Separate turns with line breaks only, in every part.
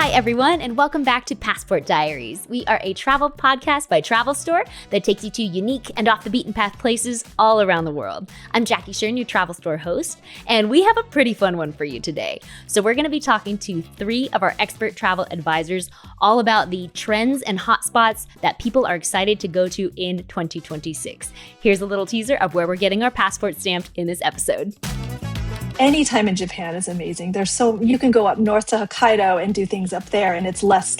Hi, everyone, and welcome back to Passport Diaries. We are a travel podcast by Travel Store that takes you to unique and off-the-beaten-path places all around the world. I'm Jackie Shern, your Travel Store host, and we have a pretty fun one for you today. So we're going to be talking to 3 of our expert travel advisors all about the trends and hotspots that people are excited to go to in 2026. Here's a little teaser of where we're getting our passport stamped in this episode.
Anytime in Japan is amazing. You can go up north to Hokkaido and do things up there, and it's less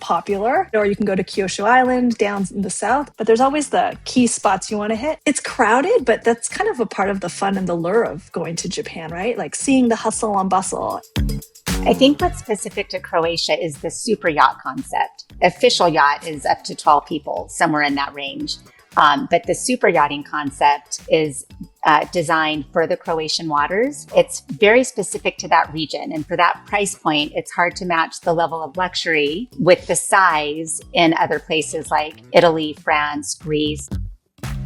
popular. Or you can go to Kyushu Island down in the south. But there's always the key spots you want to hit. It's crowded, but that's kind of a part of the fun and the lure of going to Japan, right? Like seeing the hustle and bustle.
I think what's specific to Croatia is the super yacht concept. Official yacht is up to 12 people, somewhere in that range. But the super yachting concept is designed for the Croatian waters. It's very specific to that region. And for that price point, it's hard to match the level of luxury with the size in other places like Italy, France, Greece.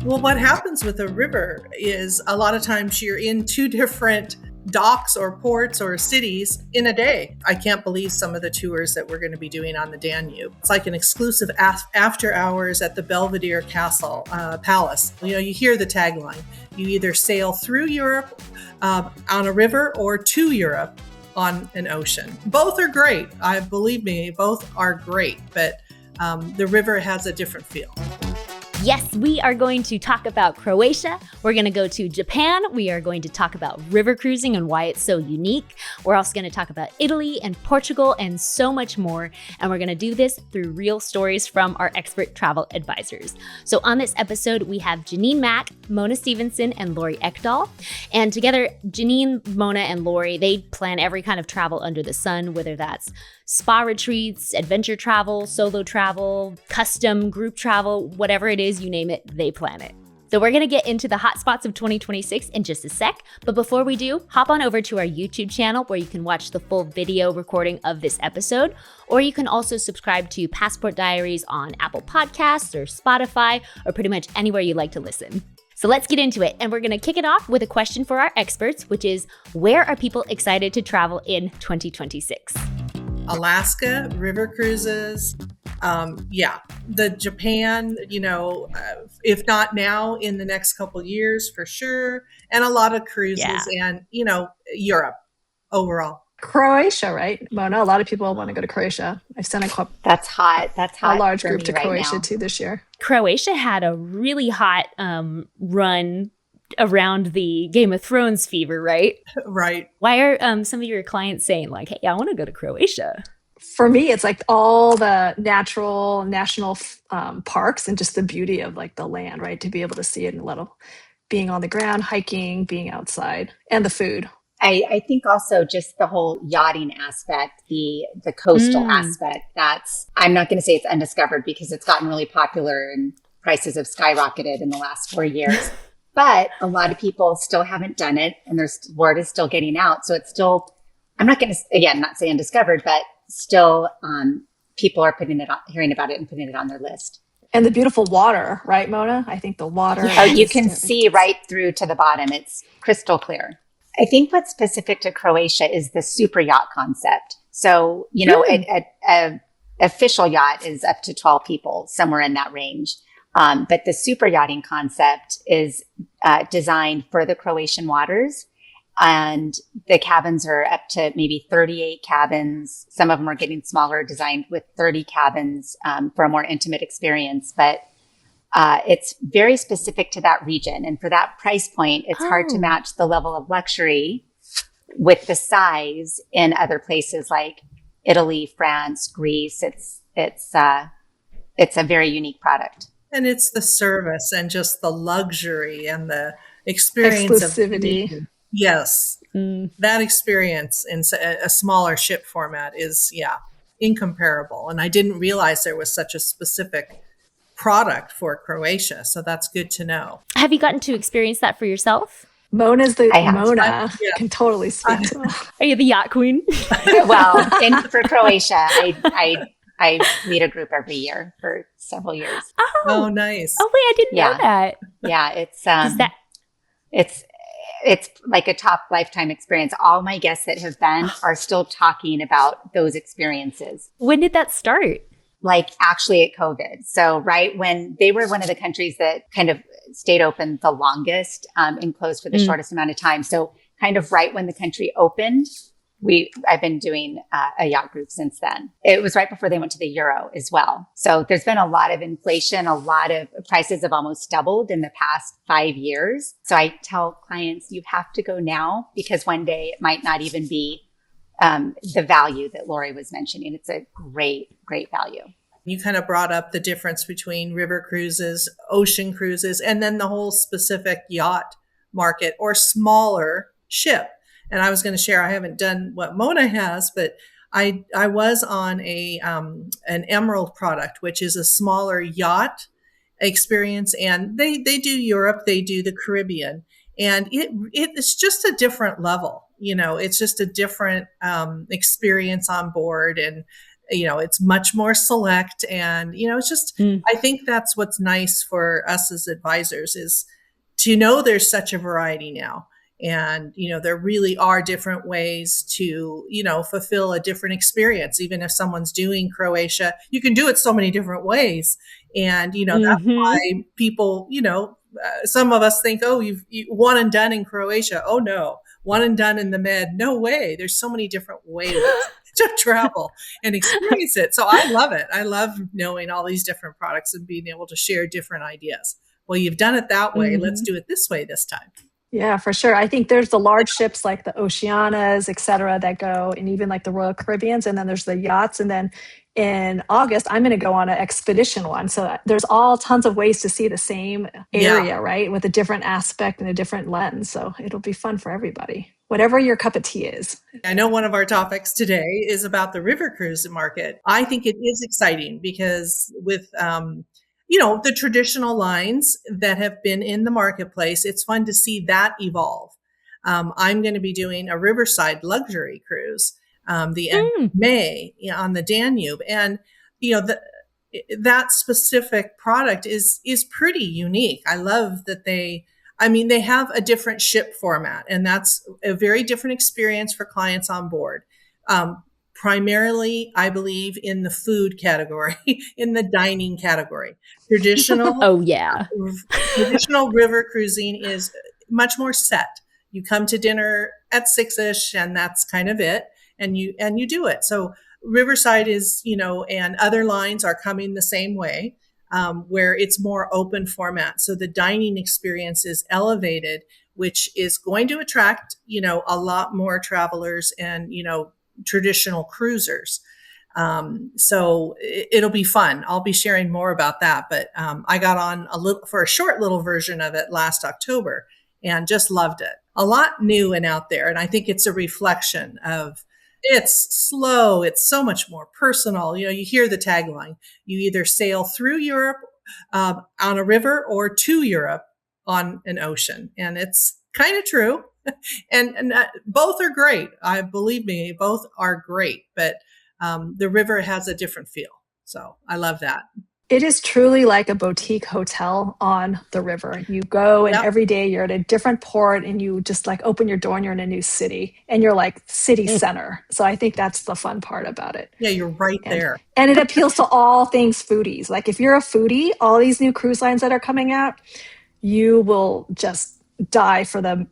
Well, what happens with a river is a lot of times you're in 2 different docks or ports or cities in a day. I can't believe some of the tours that we're going to be doing on the Danube. It's like an exclusive after hours at the Belvedere Castle Palace. You hear the tagline. You either sail through Europe on a river or to Europe on an ocean. Both are great. Believe me, both are great, but the river has a different feel.
Yes, we are going to talk about Croatia. We're going to go to Japan. We are going to talk about river cruising and why it's so unique. We're also going to talk about Italy and Portugal and so much more. And we're going to do this through real stories from our expert travel advisors. So on this episode, we have Jeanine Mak, Mona Stephenson, and Lori Ekdahl. And together, Jeanine, Mona, and Lori, they plan every kind of travel under the sun, whether that's spa retreats, adventure travel, solo travel, custom group travel, whatever it is, you name it, they plan it. So we're going to get into the hotspots of 2026 in just a sec. But before we do, hop on over to our YouTube channel where you can watch the full video recording of this episode. Or you can also subscribe to Passport Diaries on Apple Podcasts or Spotify or pretty much anywhere you like to listen. So let's get into it. And we're going to kick it off with a question for our experts, which is, where are people excited to travel in 2026?
Alaska, river cruises. The Japan, if not now, in the next couple years for sure. And a lot of cruises and, Europe overall.
Croatia, right, Mona? A lot of people want to go to Croatia. I've sent
That's hot.
a large group to Croatia too this year.
Croatia had a really hot run around the Game of Thrones fever, right?
Right.
Why are some of your clients saying like, hey, I want to go to Croatia?
For me, it's like all the national parks and just the beauty of like the land, right? To be able to see it in a little, being on the ground, hiking, being outside, and the food.
I think also just the whole yachting aspect, the coastal aspect, I'm not going to say it's undiscovered because it's gotten really popular and prices have skyrocketed in the last 4 years. But a lot of people still haven't done it, and word is still getting out. So it's still, I'm not going to, again, not say undiscovered, but still people are hearing about it and putting it on their list.
And the beautiful water, right, Mona? I think the water.
Oh, you can see right through to the bottom. It's crystal clear. I think what's specific to Croatia is the super yacht concept. So, an official yacht is up to 12 people, somewhere in that range. But the super yachting concept is designed for the Croatian waters. And the cabins are up to maybe 38 cabins. Some of them are getting smaller, designed with 30 cabins for a more intimate experience. But it's very specific to that region. And for that price point, it's hard to match the level of luxury with the size in other places like Italy, France, Greece. It's a very unique product.
And it's the service and just the luxury and the experience.
Exclusivity.
Yes. That experience in a smaller ship format is, incomparable. And I didn't realize there was such a specific product for Croatia. So that's good to know.
Have you gotten to experience that for yourself?
Mona's Mona can totally speak to that.
Are you the yacht queen?
Well, for Croatia, I lead a group every year for several years.
Oh, nice.
Oh, wait, I didn't know that.
Yeah, It's like a top lifetime experience. All my guests that have been are still talking about those experiences.
When did that start?
Like actually at COVID. So right when they were one of the countries that kind of stayed open the longest, and closed for the shortest amount of time. So kind of right when the country opened, I've been doing a yacht group since then. It was right before they went to the euro as well. So there's been a lot of inflation. A lot of prices have almost doubled in the past 5 years. So I tell clients, you have to go now because one day it might not even be the value that Lori was mentioning. It's a great, great value.
You kind of brought up the difference between river cruises, ocean cruises, and then the whole specific yacht market or smaller ship. And I was going to share, I haven't done what Mona has, but I was on an Emerald product, which is a smaller yacht experience. And they do Europe, they do the Caribbean. And it's just a different level. It's just a different experience on board. And, it's much more select. And, it's just, I think that's what's nice for us as advisors is to know there's such a variety now. And, there really are different ways to, fulfill a different experience. Even if someone's doing Croatia, you can do it so many different ways. And, that's why people, some of us think, oh, you one and done in Croatia. Oh, no, one and done in the Med. No way. There's so many different ways to travel and experience it. So I love it. I love knowing all these different products and being able to share different ideas. Well, you've done it that way. Let's do it this way this time.
Yeah, for sure. I think there's the large ships like the Oceanas, et cetera, that go, and even like the Royal Caribbeans. And then there's the yachts. And then in August, I'm going to go on an expedition one. So there's all tons of ways to see the same area, right? With a different aspect and a different lens. So it'll be fun for everybody, whatever your cup of tea is.
I know one of our topics today is about the river cruise market. I think it is exciting because with, the traditional lines that have been in the marketplace, it's fun to see that evolve. I'm going to be doing a riverside luxury cruise the end of May on the Danube. And, that specific product is pretty unique. I love that they have a different ship format, and that's a very different experience for clients on board. Primarily, I believe, in the food category, in the dining category. Traditional, traditional river cruising is much more set. You come to dinner at 6-ish, and that's kind of it, and you do it. So Riverside is, and other lines are coming the same way, where it's more open format. So the dining experience is elevated, which is going to attract, a lot more travelers and, traditional cruisers. So it'll be fun. I'll be sharing more about that, but I got on for a short little version of it last October and just loved it. A lot new and out there. And I think it's a reflection of it's slow. It's so much more personal. You hear the tagline, you either sail through Europe on a river or to Europe on an ocean. And it's kind of true. And both are great. Believe me, both are great, but the river has a different feel. So I love that.
It is truly like a boutique hotel on the river. You go and every day you're at a different port and you just like open your door and you're in a new city and you're like city center. So I think that's the fun part about it.
Yeah, you're right there.
And it appeals to all things foodies. Like if you're a foodie, all these new cruise lines that are coming out, you will just die for the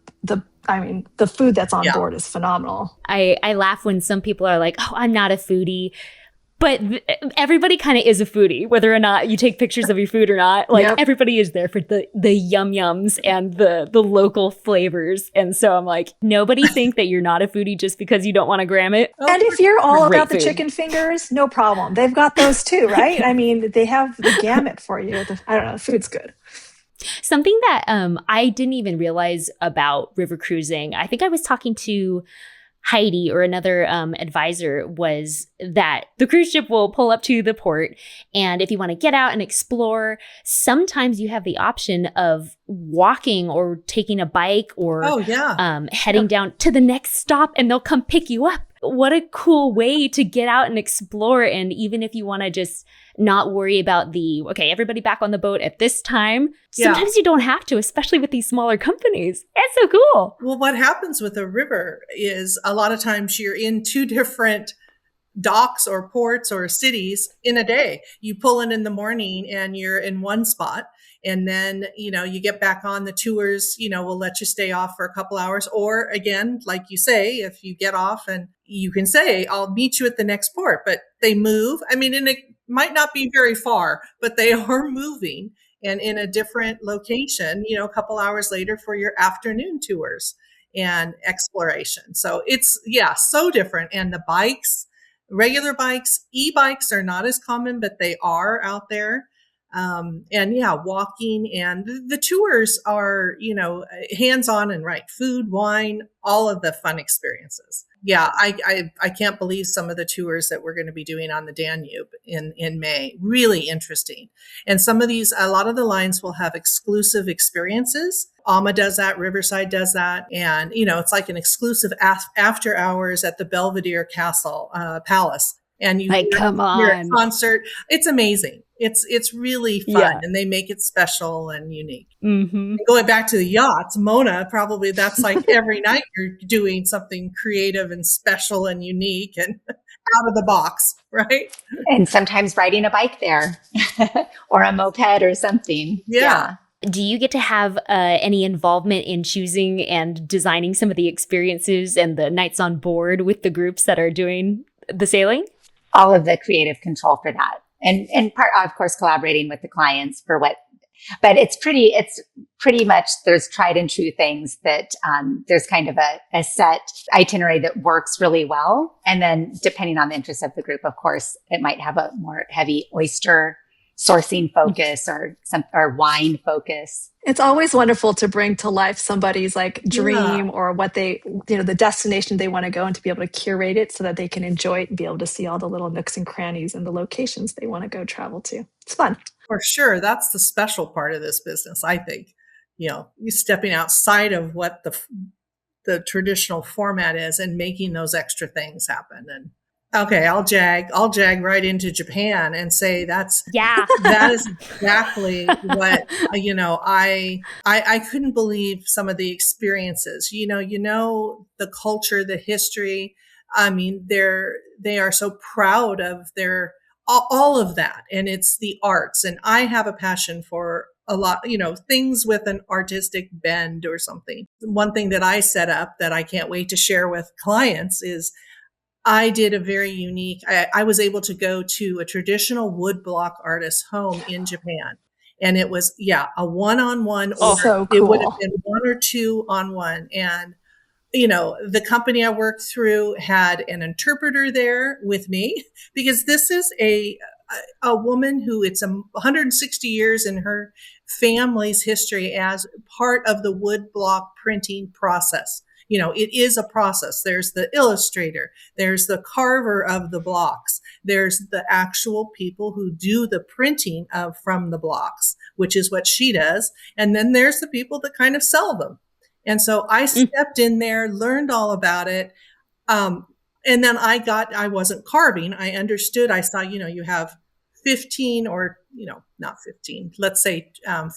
food that's on board is phenomenal.
I laugh when some people are like, oh, I'm not a foodie. But everybody kind of is a foodie, whether or not you take pictures of your food or not. Like everybody is there for the yum-yums and the local flavors. And so I'm like, nobody think that you're not a foodie just because you don't want to gram it.
And if you're all about the chicken fingers, no problem. They've got those too, right? I mean, they have the gamut for you. I don't know, the food's good.
Something that I didn't even realize about river cruising, I think I was talking to Heidi or another advisor, was that the cruise ship will pull up to the port. And if you want to get out and explore, sometimes you have the option of walking or taking a bike or heading down to the next stop and they'll come pick you up. What a cool way to get out and explore. And even if you want to just not worry about okay, everybody back on the boat at this time.
Yeah.
Sometimes you don't have to, especially with these smaller companies. It's so cool.
Well, what happens with a river is a lot of times you're in two different docks or ports or cities in a day. You pull in the morning and you're in one spot. And then, you get back on the tours, we'll let you stay off for a couple hours. Or again, like you say, if you get off and you can say, I'll meet you at the next port, but they move. I mean, and it might not be very far, but they are moving and in a different location, a couple hours later for your afternoon tours and exploration. So it's, so different. And the bikes, regular bikes, e-bikes are not as common, but they are out there. Walking, and the tours are, hands-on and right food, wine, all of the fun experiences. Yeah. I can't believe some of the tours that we're going to be doing on the Danube in May. Really interesting. And a lot of the lines will have exclusive experiences. Alma does that. Riverside does that. And, it's like an exclusive after hours at the Belvedere Castle, Palace. And you
come
hear a
on
concert. It's amazing. It's really fun, and they make it special and unique.
Mm-hmm.
Going back to the yachts, Mona, probably that's like every night you're doing something creative and special and unique and out of the box, right?
And sometimes riding a bike there or a moped or something.
Yeah.
Do you get to have any involvement in choosing and designing some of the experiences and the nights on board with the groups that are doing the sailing?
All of the creative control for that. And part, of course, collaborating with the clients but it's pretty much, there's tried and true things that, there's kind of a set itinerary that works really well. And then depending on the interest of the group, of course, it might have a more heavy oyster sourcing focus or wine focus.
It's always wonderful to bring to life somebody's dream or what they, the destination they want to go, and to be able to curate it so that they can enjoy it and be able to see all the little nooks and crannies and the locations they want to go travel to. It's fun.
For sure. That's the special part of this business, I think. You're stepping outside of what the traditional format is and making those extra things happen. And okay, I'll jag right into Japan and say that is exactly what, I couldn't believe some of the experiences, the culture, the history. I mean, they are so proud of all of that. And it's the arts. And I have a passion for a lot, things with an artistic bend or something. One thing that I set up that I can't wait to share with clients is I did a very unique, I was able to go to a traditional woodblock artist's home in Japan. And it was, a one-on-one.
Oh, so cool.
It would have been one or two on one. And, the company I worked through had an interpreter there with me, because this is a woman who it's 160 years in her family's history as part of the woodblock printing process. It is a process. There's the illustrator, there's the carver of the blocks, there's the actual people who do the printing from the blocks, which is what she does. And then there's the people that kind of sell them. And so I stepped in there, learned all about it. And then I wasn't carving. I understood. I saw, you have 15 or, not 15, let's say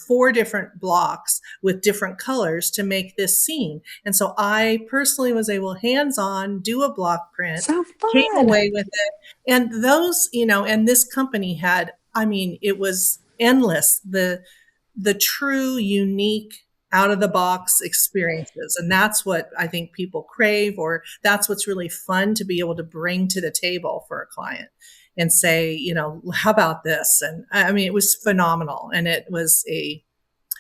4 different blocks with different colors to make this scene. And so I personally was able hands-on, do a block print,
so fun.
Came away with it. And those, and this company had, it was endless, the true, unique, out of the box experiences. And that's what I think people crave, or that's what's really fun to be able to bring to the table for a client and say, how about this? And it was phenomenal. And it was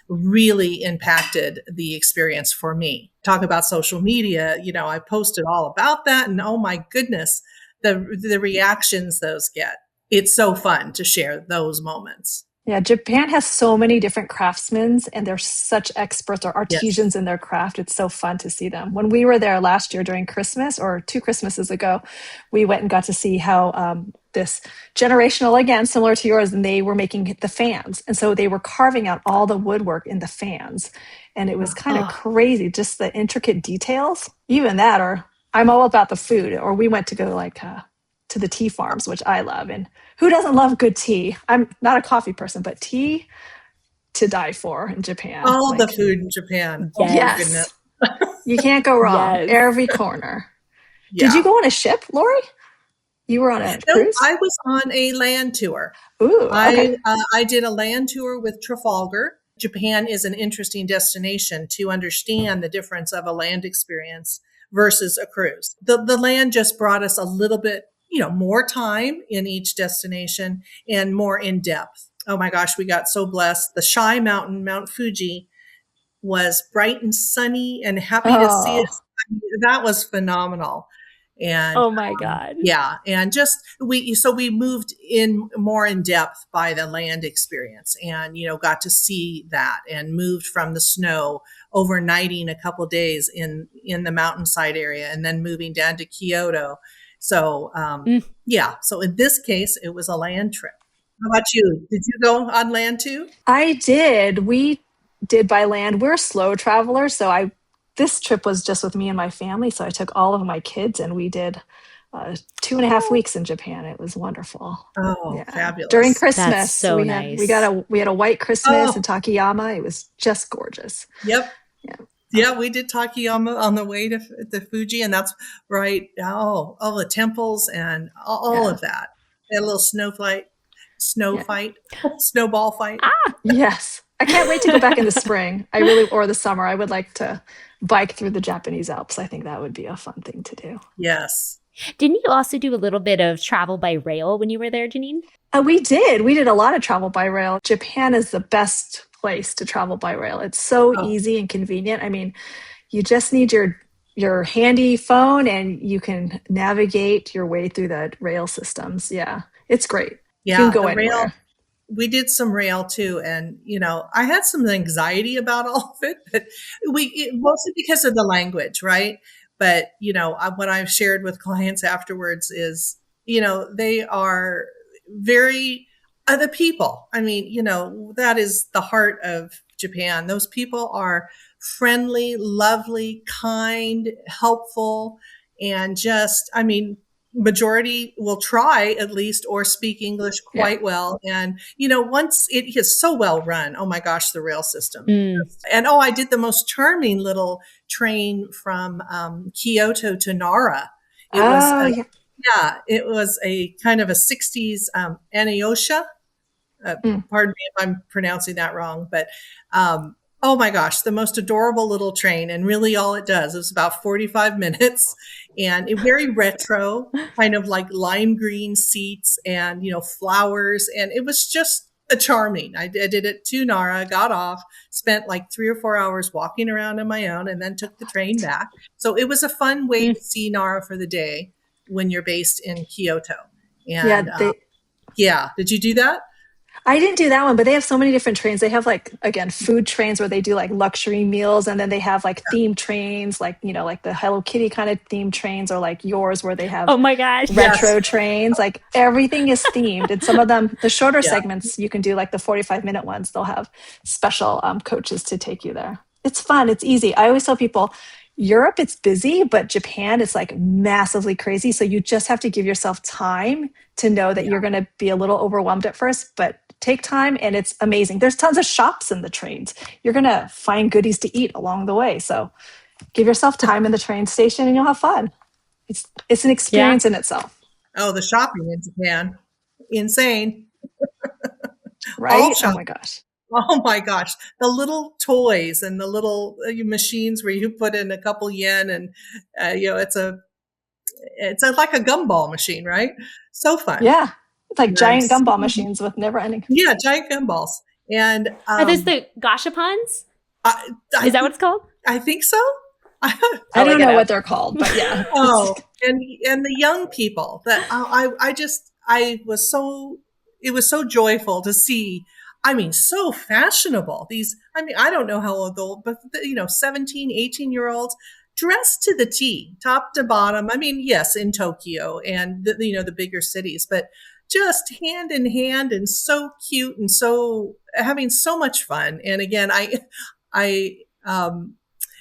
really impacted the experience for me. Talk about social media. I posted all about that, and oh my goodness, the reactions those get. It's so fun to share those moments.
Yeah, Japan has so many different craftsmen, and they're such experts or artisans in their craft. It's so fun to see them. When we were there last year during Christmas, or 2 Christmases ago, we went and got to see how this generational, again, similar to yours, and they were making the fans. And so they were carving out all the woodwork in the fans. And it was kind of crazy, just the intricate details. Even that, or I'm all about the food. Or we went to go to the tea farms, which I love. And who doesn't love good tea? I'm not a coffee person, but tea to die for in Japan.
All the food in Japan. Oh my goodness.
Yes. You can't go wrong.
Yes.
Every corner.
Yeah.
Did you go on a ship, Lori? You were on a cruise?
I was on a land tour.
Ooh, okay.
I did a land tour with Trafalgar. Japan is an interesting destination to understand the difference of a land experience versus a cruise. The land just brought us a little bit, more time in each destination and more in depth. Oh my gosh, we got so blessed. The Shy Mountain, Mount Fuji, was bright and sunny and happy to see us. I mean, that was phenomenal. And
oh my God.
Yeah. And just we moved in more in depth by the land experience and, got to see that and moved from the snow, overnighting a couple days in the mountainside area and then moving down to Kyoto. So, yeah. So in this case, it was a land trip. How about you? Did you go on land too?
I did. We did by land. We're slow travelers. So this trip was just with me and my family. So I took all of my kids and we did 2.5 weeks in Japan. It was wonderful.
Oh, yeah. Fabulous.
During Christmas.
That's so
nice. We had a white Christmas in Takayama. It was just gorgeous.
Yep. Yeah, we did Takayama on the way to the Fuji, and that's right. Oh, all the temples and all of that. They had a little snowball fight.
Yes. I can't wait to go back in the spring. Or the summer. I would like to bike through the Japanese Alps. I think that would be a fun thing to do.
Yes.
Didn't you also do a little bit of travel by rail when you were there, Jeanine?
We did. We did a lot of travel by rail. Japan is the best place to travel by rail. It's so easy and convenient. I mean, you just need your handy phone and you can navigate your way through the rail systems. Yeah, it's great.
Yeah,
you can go anywhere.
Rail, we did some rail too. And, I had some anxiety about all of it, but mostly because of the language, right? But, what I've shared with clients afterwards is, they are very, the people. I mean, that is the heart of Japan. Those people are friendly, lovely, kind, helpful, and just, majority will try at least or speak English quite well. And, once it is so well run, oh my gosh, the rail system. And I did the most charming little train from Kyoto to Nara. It was a kind of a 60s Anyosha. Pardon me if I'm pronouncing that wrong, but oh my gosh, the most adorable little train. And really all it does is about 45 minutes and very retro, kind of like lime green seats and, flowers. And it was just charming. I did it to Nara, got off, spent like 3 or 4 hours walking around on my own and then took the train back. So it was a fun way to see Nara for the day when you're based in Kyoto. And did you do that?
I didn't do that one, but they have so many different trains. They have food trains where they do luxury meals. And then they have themed trains, like the Hello Kitty kind of themed trains or like yours where they have retro trains. Like everything is themed. And some of them, the shorter segments, you can do the 45-minute ones. They'll have special coaches to take you there. It's fun. It's easy. I always tell people, Europe, it's busy, but Japan, it's massively crazy. So you just have to give yourself time to know that you're going to be a little overwhelmed at first, but take time and it's amazing. There's tons of shops in the trains. You're going to find goodies to eat along the way. So give yourself time in the train station and you'll have fun. It's an experience in itself.
Oh, the shopping in Japan. Insane.
Right? Oh my gosh.
Oh my gosh. The little toys and the little machines where you put in a couple yen and, it's like a gumball machine, right? So fun.
Yeah. It's like giant gumball machines with never ending.
Yeah. Giant gumballs. And,
are those the gashapons? Is that what it's called?
I think so.
I don't know what they're called, but yeah.
And the young people that it was so joyful to see. So fashionable. I don't know how old, but 17, 18-year-olds dressed to the T, top to bottom. Yes, in Tokyo and the bigger cities, but just hand in hand and so cute and so having so much fun. And again, I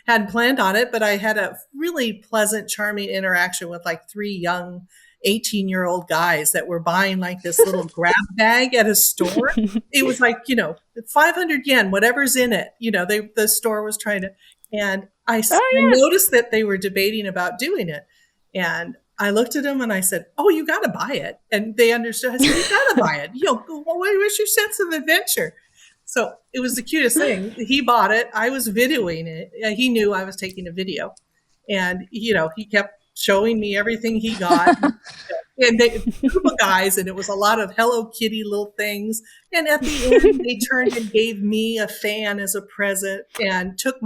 hadn't planned on it, but I had a really pleasant, charming interaction with 3 young 18-year-old guys that were buying like this little grab bag at a store. It was like, 500 yen, whatever's in it. The store was trying to, and I noticed that they were debating about doing it. And I looked at them and I said, "Oh, you got to buy it." And they understood. I said, "You got to buy it. Where's your sense of adventure?" So it was the cutest thing. He bought it. I was videoing it. He knew I was taking a video. And, he kept showing me everything he got. And they group of guys, and it was a lot of Hello Kitty little things. And at the end, they turned and gave me a fan as a present and took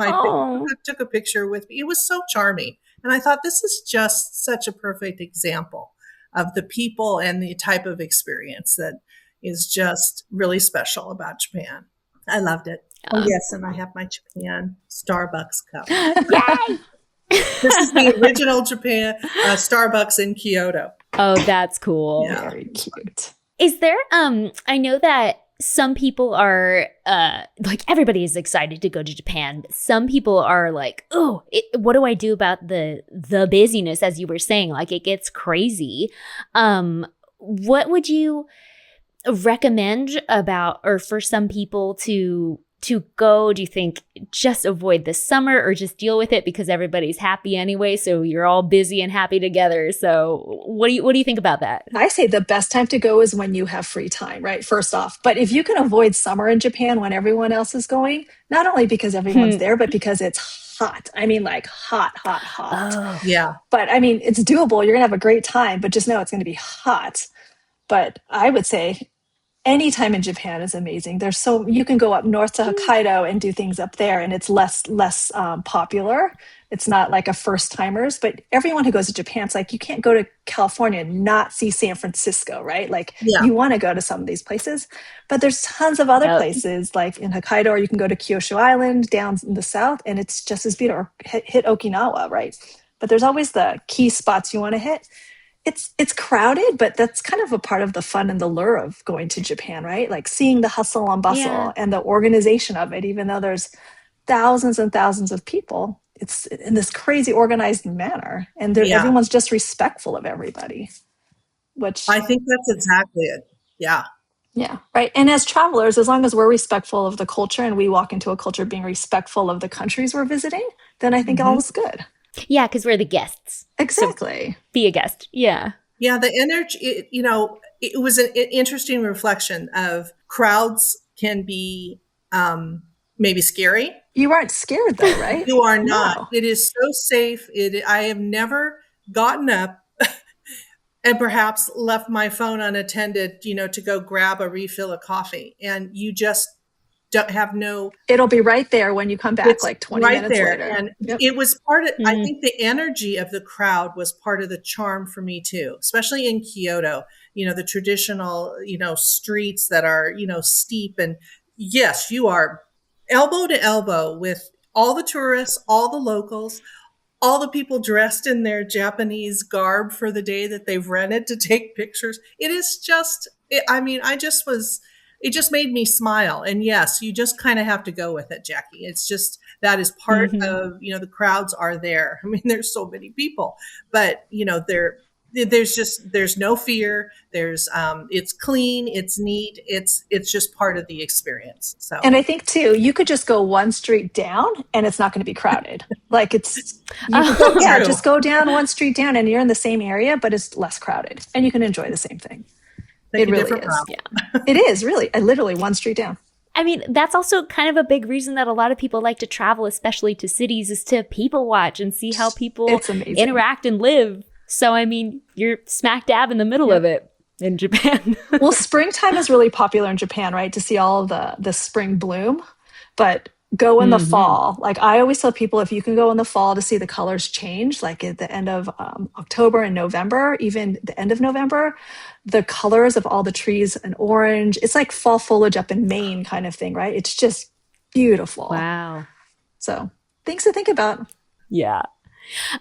took a picture with me. It was so charming. And I thought, this is just such a perfect example of the people and the type of experience that is just really special about Japan. I loved it. Oh, yes. And I have my Japan Starbucks cup.
Yay!
This is the original Japan Starbucks in Kyoto.
Oh, that's cool.
Yeah. Very cute.
Is there, I know that some people are, everybody is excited to go to Japan. Some people are like, oh, what do I do about the busyness, as you were saying? Like, it gets crazy. What would you recommend about, or for some people to go? Do you think just avoid the summer, or just deal with it because everybody's happy anyway, so you're all busy and happy together? So what do you think about that?
I say the best time to go is when you have free time, right? First off. But if you can avoid summer in Japan when everyone else is going, not only because everyone's there, but because it's hot. I mean, like hot.
Oh.
Yeah.
But I mean, it's doable. You're going to have a great time, but just know it's going to be hot. But I would say any time in Japan is amazing. You can go up north to Hokkaido and do things up there, and it's less popular. It's not like a first timers, but everyone who goes to Japan, it's like, you can't go to California and not see San Francisco, right? Like you want to go to some of these places, but there's tons of other places like in Hokkaido, or you can go to Kyushu Island down in the south, and it's just as beautiful. Or hit Okinawa, right? But there's always the key spots you want to hit. It's crowded, but that's kind of a part of the fun and the lure of going to Japan, right? Like seeing the hustle and bustle and the organization of it, even though there's thousands and thousands of people, it's in this crazy organized manner. And everyone's just respectful of everybody, which
I think that's exactly it. Yeah.
Yeah. Right. And as travelers, as long as we're respectful of the culture and we walk into a culture being respectful of the countries we're visiting, then I think all is good.
Yeah, because we're the guests.
Exactly.
So be a guest. Yeah.
Yeah, the energy, it was an interesting reflection of crowds can be maybe scary.
You aren't scared though, right?
You are not.
No.
It is so safe. I have never gotten up and perhaps left my phone unattended, to go grab a refill of coffee. And you just don't have
it'll be right there when you come back, like 20 minutes later.
And it was part of, I think the energy of the crowd was part of the charm for me too, especially in Kyoto, the traditional, streets that are, steep. And yes, you are elbow to elbow with all the tourists, all the locals, all the people dressed in their Japanese garb for the day that they've rented to take pictures. It is just, it just made me smile. And yes, you just kind of have to go with it, Jackie. It's just, that is part of, the crowds are there. I mean, there's so many people, but there's no fear. It's clean, it's neat. It's just part of the experience. So,
and I think too, you could just go one street down and it's not going to be crowded. Like just go down one street down and you're in the same area, but it's less crowded and you can enjoy the same thing. It really is. Yeah. It is really, literally one street down.
I mean, that's also kind of a big reason that a lot of people like to travel, especially to cities, is to people watch and see how people interact and live. So, I mean, you're smack dab in the middle of it in Japan.
Well, springtime is really popular in Japan, right? To see all the spring bloom. But go in the fall. Like I always tell people, if you can go in the fall to see the colors change, like at the end of October and November, even the end of November, the colors of all the trees and orange, it's like fall foliage up in Maine kind of thing, right? It's just beautiful.
Wow.
So things to think about.
Yeah.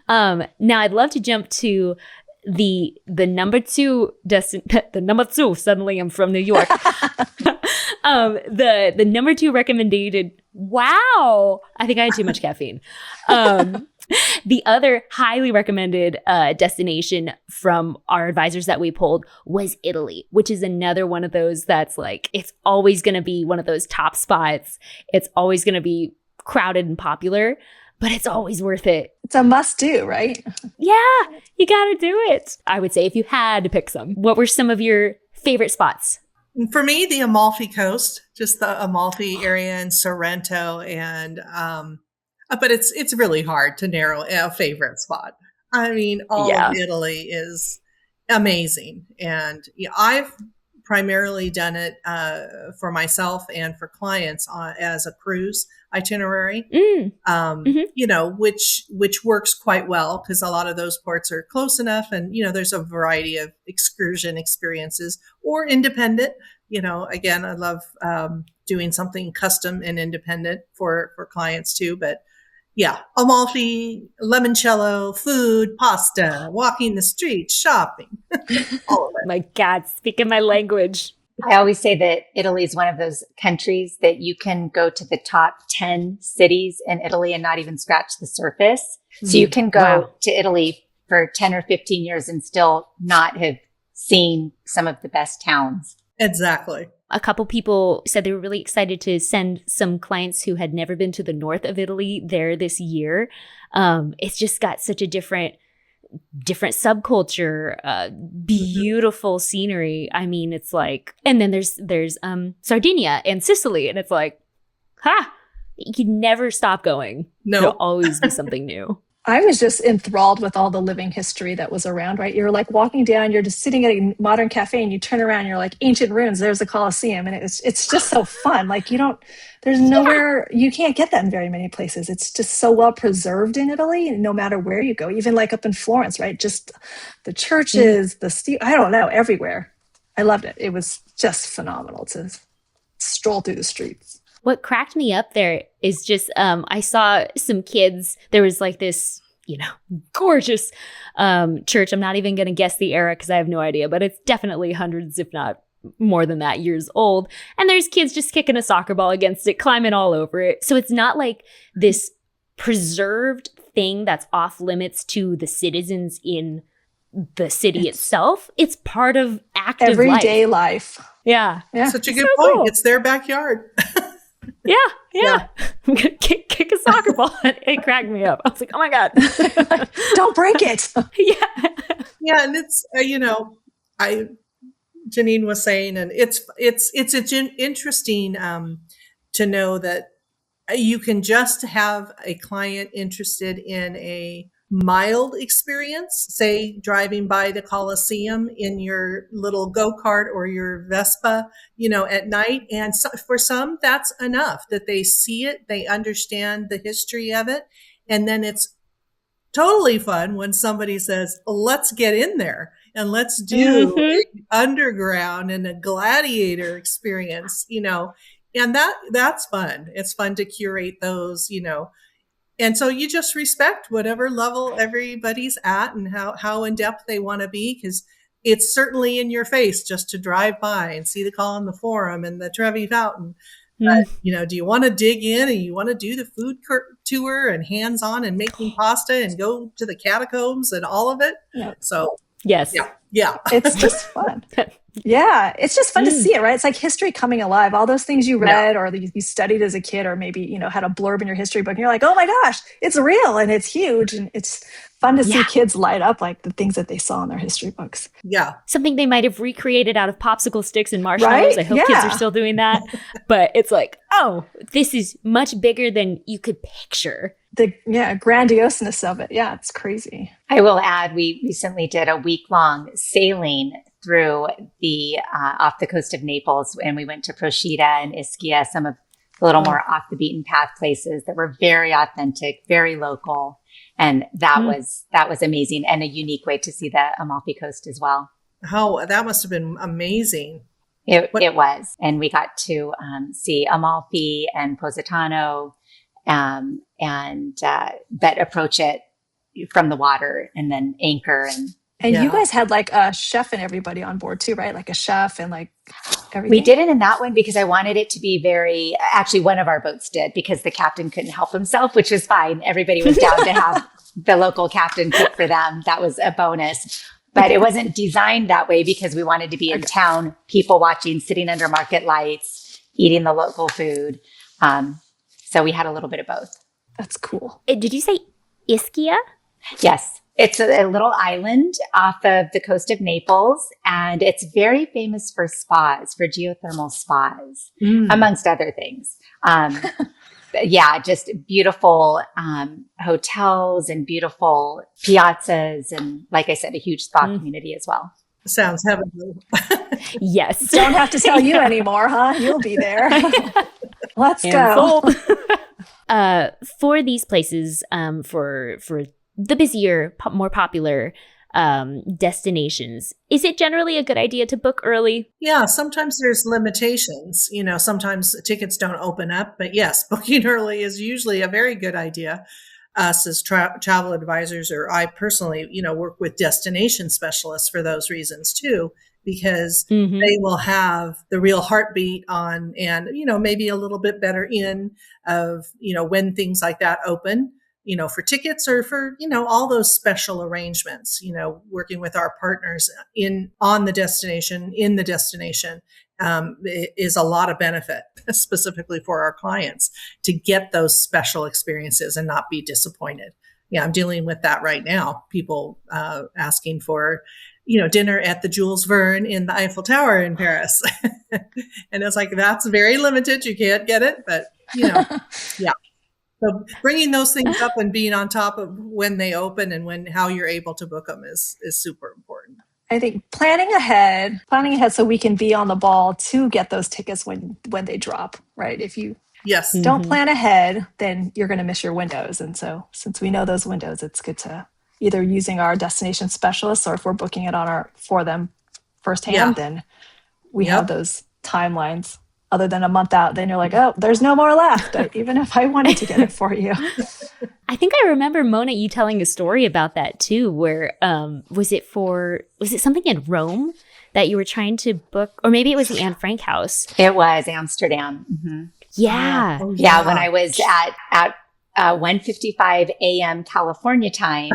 Now I'd love to jump to the number two the number two. Suddenly I'm from New York. The number two recommended. Wow, I think I had too much caffeine. The other highly recommended destination from our advisors that we pulled was Italy, which is another one of those that's like, it's always going to be one of those top spots. It's always going to be crowded and popular, but it's always worth it.
It's a must do, right?
Yeah, you got to do it. I would say if you had to pick some, what were some of your favorite spots?
For me, the Amalfi Coast, just the Amalfi area and Sorrento, and but it's really hard to narrow a favorite spot. I mean, all of Italy is amazing, and I've primarily done it for myself and for clients as a cruise itinerary. Which works quite well because a lot of those ports are close enough, and there's a variety of excursion experiences or independent. Again, I love doing something custom and independent for clients too. But yeah, Amalfi, limoncello, food, pasta, walking the streets, shopping, all of it.
My God, speaking my language.
I always say that Italy is one of those countries that you can go to the top 10 cities in Italy and not even scratch the surface. So you can go to Italy for 10 or 15 years and still not have seen some of the best towns.
Exactly.
A couple people said they were really excited to send some clients who had never been to the north of Italy there this year. It's just got such a different subculture, beautiful scenery. I mean, it's like, and then there's Sardinia and Sicily, and it's like, you can never stop going.
No,
there'll always be something new.
I was just enthralled with all the living history that was around, right? You're like walking down, you're just sitting at a modern cafe and you turn around, you're like ancient ruins, there's the Colosseum. And it's just so fun. Like there's nowhere, you can't get that in very many places. It's just so well preserved in Italy, no matter where you go, even like up in Florence, right? Just the churches, I don't know, everywhere. I loved it. It was just phenomenal to stroll through the streets.
What cracked me up there is just, I saw some kids, there was like this, gorgeous church. I'm not even going to guess the era because I have no idea, but it's definitely hundreds, if not more than that, years old. And there's kids just kicking a soccer ball against it, climbing all over it. So it's not like this preserved thing that's off limits to the citizens in the city itself. It's part of active
everyday life.
Yeah.
Such a good point. Cool. It's their backyard.
Yeah. I'm going to kick a soccer ball. It cracked me up. I was like, oh my God.
Don't break it.
Yeah. And it's, Jeanine was saying, and it's interesting to know that you can just have a client interested in a mild experience, say driving by the Colosseum in your little go-kart or your Vespa, at night. And so, for some, that's enough that they see it, they understand the history of it. And then it's totally fun when somebody says, let's get in there and let's do underground and a gladiator experience, and that's fun. It's fun to curate those, And so you just respect whatever level everybody's at and how in depth they want to be, because it's certainly in your face just to drive by and see the Column, the Forum, and the Trevi Fountain. But, do you want to dig in and you want to do the food tour and hands-on and making pasta and go to the catacombs and all of it?
Yeah.
So,
yes.
Yeah.
It's just fun. Yeah. It's just fun to see it, right? It's like history coming alive. All those things you read or you studied as a kid, or maybe, had a blurb in your history book and you're like, oh my gosh, it's real and it's huge. And it's fun to see kids light up like the things that they saw in their history books.
Yeah.
Something they might have recreated out of popsicle sticks and marshmallows.
Right?
I hope kids are still doing that. But it's like, oh, this is much bigger than you could picture.
The grandioseness of it. Yeah, it's crazy.
I will add, we recently did a week-long sailing through the off the coast of Naples, and we went to Procida and Ischia, some of the little more off the beaten path places that were very authentic, very local, and that was amazing and a unique way to see the Amalfi Coast as well.
Oh, that must have been amazing.
It was, and we got to see Amalfi and Positano, but approach it from the water and then anchor
And you guys had like a chef and everybody on board too, right? Like a chef and like everything.
We did it in that one because I wanted it to be actually one of our boats did, because the captain couldn't help himself, which was fine. Everybody was down to have the local captain cooked for them. That was a bonus. But it wasn't designed that way because we wanted to be in town, people watching, sitting under market lights, eating the local food. So we had a little bit of both.
That's cool.
Did you say Ischia?
Yes. It's a little island off of the coast of Naples, and it's very famous for spas, for geothermal spas, amongst other things. Yeah, just beautiful hotels and beautiful piazzas, and like I said, a huge spa community as well.
Sounds heavenly.
Yes.
Don't have to tell you anymore, huh? You'll be there. Let's go.
For these places, for the busier, more popular destinations, is it generally a good idea to book early?
Yeah, sometimes there's limitations. Sometimes tickets don't open up, but yes, booking early is usually a very good idea. Us as travel advisors, or I personally, work with destination specialists for those reasons too, because they will have the real heartbeat on, and, maybe a little bit better in of, when things like that open, for tickets or for, all those special arrangements, working with our partners in the destination is a lot of benefit, specifically for our clients, to get those special experiences and not be disappointed. Yeah, I'm dealing with that right now. People asking for, dinner at the Jules Verne in the Eiffel Tower in Paris. And it's like, that's very limited. You can't get it, but, yeah. So bringing those things up and being on top of when they open and how you're able to book them is super important.
I think planning ahead so we can be on the ball to get those tickets when they drop, right? If you don't plan ahead, then you're going to miss your windows. And so since we know those windows, it's good to either using our destination specialists, or if we're booking it for them firsthand, then we have those timelines. Other than a month out, then you're like, oh, there's no more left, even if I wanted to get it for you.
I think I remember, Mona, you telling a story about that too, where was it something in Rome that you were trying to book? Or maybe it was the Anne Frank house.
It was Amsterdam. Mm-hmm.
Yeah.
Oh, yeah. When I was at 1:55 a.m. California time,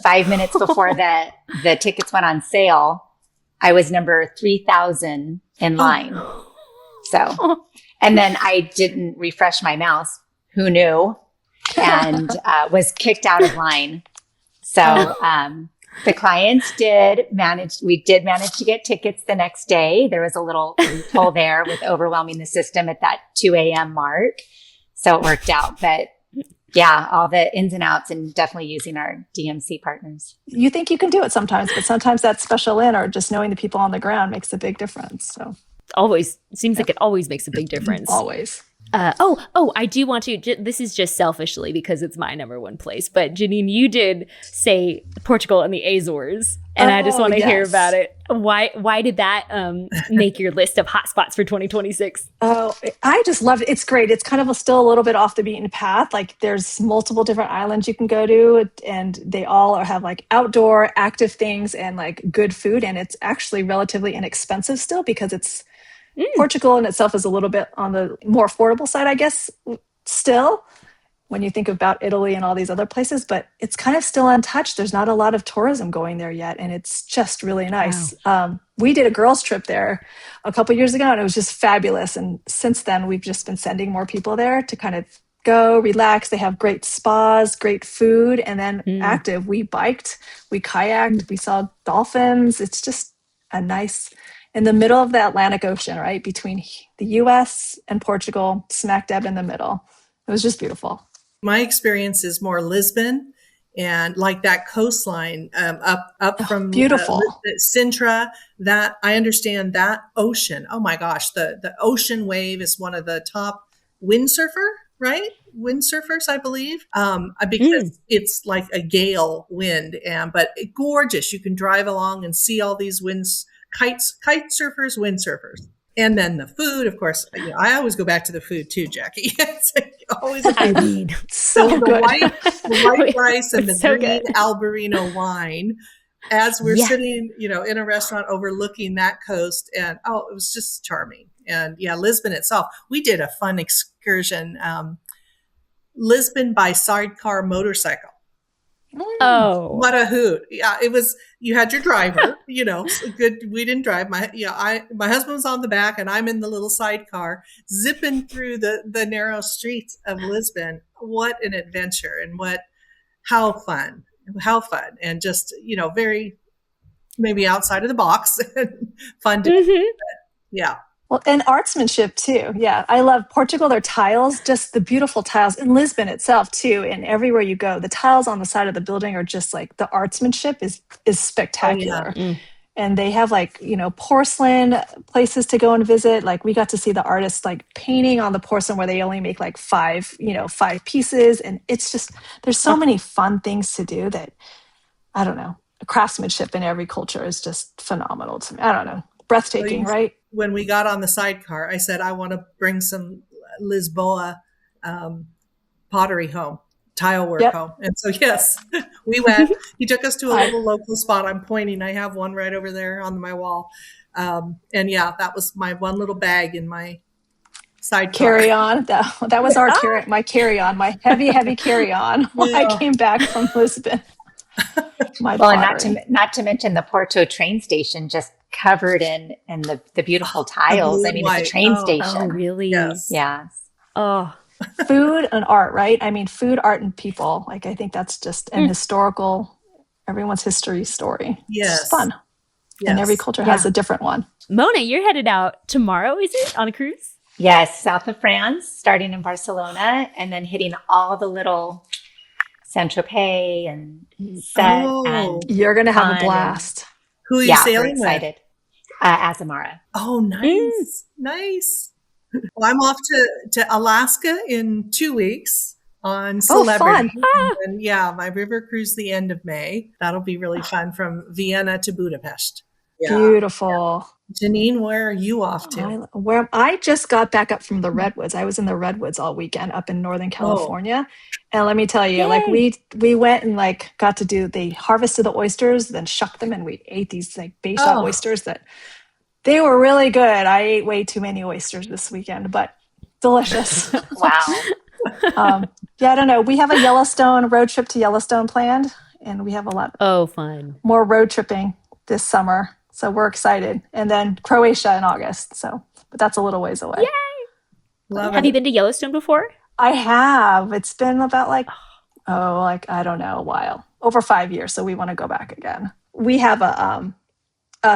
5 minutes before the tickets went on sale, I was number 3,000 in line. So, and then I didn't refresh my mouse. Who knew? And was kicked out of line. So the clients we did manage to get tickets the next day. There was a little loophole there with overwhelming the system at that 2 a.m. mark. So it worked out. But yeah, all the ins and outs, and definitely using our DMC partners.
You think you can do it sometimes, but sometimes that special in or just knowing the people on the ground makes a big difference. So.
Always seems like it always makes a big difference.
Always.
I do want to, this is just selfishly because it's my number one place, but Jeanine, you did say Portugal and the Azores, and I just want to hear about it. Why did that make your list of hotspots for 2026?
Oh, I just love it. It's great. It's kind of still a little bit off the beaten path. Like there's multiple different islands you can go to, and they all have like outdoor active things and like good food. And it's actually relatively inexpensive still, because Portugal in itself is a little bit on the more affordable side, I guess, still, when you think about Italy and all these other places, but it's kind of still untouched. There's not a lot of tourism going there yet, and it's just really nice. Wow. We did a girls' trip there a couple years ago, and it was just fabulous. And since then, we've just been sending more people there to kind of go, relax. They have great spas, great food, and then active. We biked, we kayaked, we saw dolphins. It's just a nice... in the middle of the Atlantic Ocean, right? Between the US and Portugal, smack dab in the middle. It was just beautiful.
My experience is more Lisbon, and like that coastline up from
beautiful
Sintra. That I understand that ocean. Oh my gosh, the ocean wave is one of the top windsurfers, I believe, because it's like a gale wind, but gorgeous. You can drive along and see all these kite surfers, windsurfers. And then the food, of course, I always go back to the food too, Jackie. It's always
so good.
The white rice and the green Albarino wine as we're sitting, in a restaurant overlooking that coast. And it was just charming. And Lisbon itself, we did a fun excursion, Lisbon by sidecar motorcycle.
Oh.
What a hoot. Yeah, it was, you had your driver, so good. We didn't drive. My husband was on the back and I'm in the little sidecar zipping through the narrow streets of Lisbon. What an adventure, and how fun. And just, very maybe outside of the box and fun to do. Yeah.
Well, and artsmanship too. Yeah. I love Portugal. Their tiles, just the beautiful tiles in Lisbon itself too. And everywhere you go, the tiles on the side of the building are just like, the artsmanship is spectacular.
Oh, yeah.
And they have porcelain places to go and visit. Like we got to see the artists painting on the porcelain where they only make 5 pieces. And it's just, there's so many fun things to do that, I don't know, craftsmanship in every culture is just phenomenal to me. I don't know. Breathtaking, right?
When we got on the sidecar, I said, I want to bring some Lisboa pottery home, tile work home. And so, yes, we went. He took us to a little local spot. I'm pointing. I have one right over there on my wall. And yeah, that was my one little bag in my sidecar.
Carry-on. That was my carry-on, my heavy carry-on when I came back from Lisbon.
And not to mention the Porto train station, just covered in the beautiful tiles. I mean, it's a train station.
Oh, really?
Yes.
Oh,
food and art, right? I mean, food, art, and people. I think that's just an historical, everyone's history story.
Yes.
It's fun. Yes. And every culture has a different one.
Mona, you're headed out tomorrow, is it? On a cruise?
Yes. South of France, starting in Barcelona, and then hitting all the little Saint-Tropez and Set. And
you're going to have a blast.
Who are you sailing
we're excited. Azamara.
Oh, nice. Nice. Well, I'm off to Alaska in 2 weeks on Celebrity.
Oh, fun.
And my river cruise the end of May. That'll be really fun from Vienna to Budapest. Yeah.
Beautiful.
Jeanine, where are you off to?
I just got back up from the Redwoods. I was in the Redwoods all weekend up in Northern California. And let me tell you, we went and got to they harvested the oysters, then shucked them, and we ate these bay shot oysters that they were really good. I ate way too many oysters this weekend, but delicious.
Wow.
I don't know. We have a road trip to Yellowstone planned, and we have a lot
fun.
more road tripping this summer. So we're excited. And then Croatia in August. But that's a little ways away.
Yay! Have you been to Yellowstone before?
I have. It's been about I don't know, a while. Over 5 years. So we want to go back again. We have a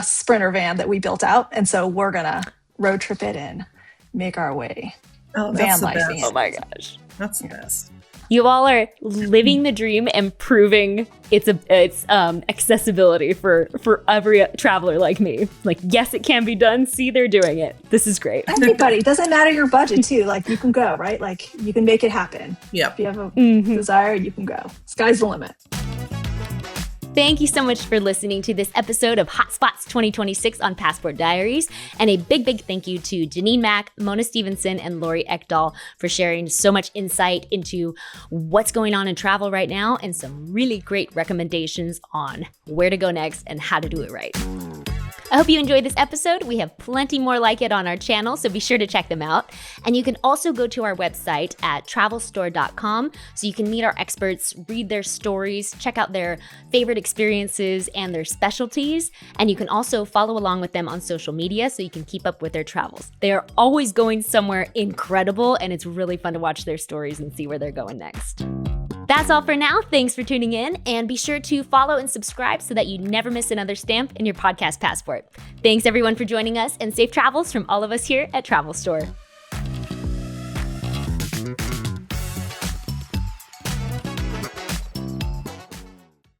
Sprinter van that we built out. And so we're going to road trip it and make our way.
Oh, that's the best.
Oh my gosh.
That's the best.
You all are living the dream and proving its accessibility for every traveler like me. Yes, it can be done. See, they're doing it. This is great.
Everybody. It doesn't matter your budget too. You can go, right? You can make it happen.
Yeah.
If you have a desire, you can go. Sky's the limit.
Thank you so much for listening to this episode of Hotspots 2026 on Passport Diaries. And a big, big thank you to Jeanine Mak, Mona Stephenson, and Lori Ekdahl for sharing so much insight into what's going on in travel right now and some really great recommendations on where to go next and how to do it right. I hope you enjoyed this episode. We have plenty more like it on our channel, so be sure to check them out. And you can also go to our website at travelstore.com so you can meet our experts, read their stories, check out their favorite experiences and their specialties. And you can also follow along with them on social media so you can keep up with their travels. They are always going somewhere incredible, and it's really fun to watch their stories and see where they're going next. That's all for now. Thanks for tuning in, and be sure to follow and subscribe so that you never miss another stamp in your podcast passport. Thanks everyone for joining us, and safe travels from all of us here at Travel Store.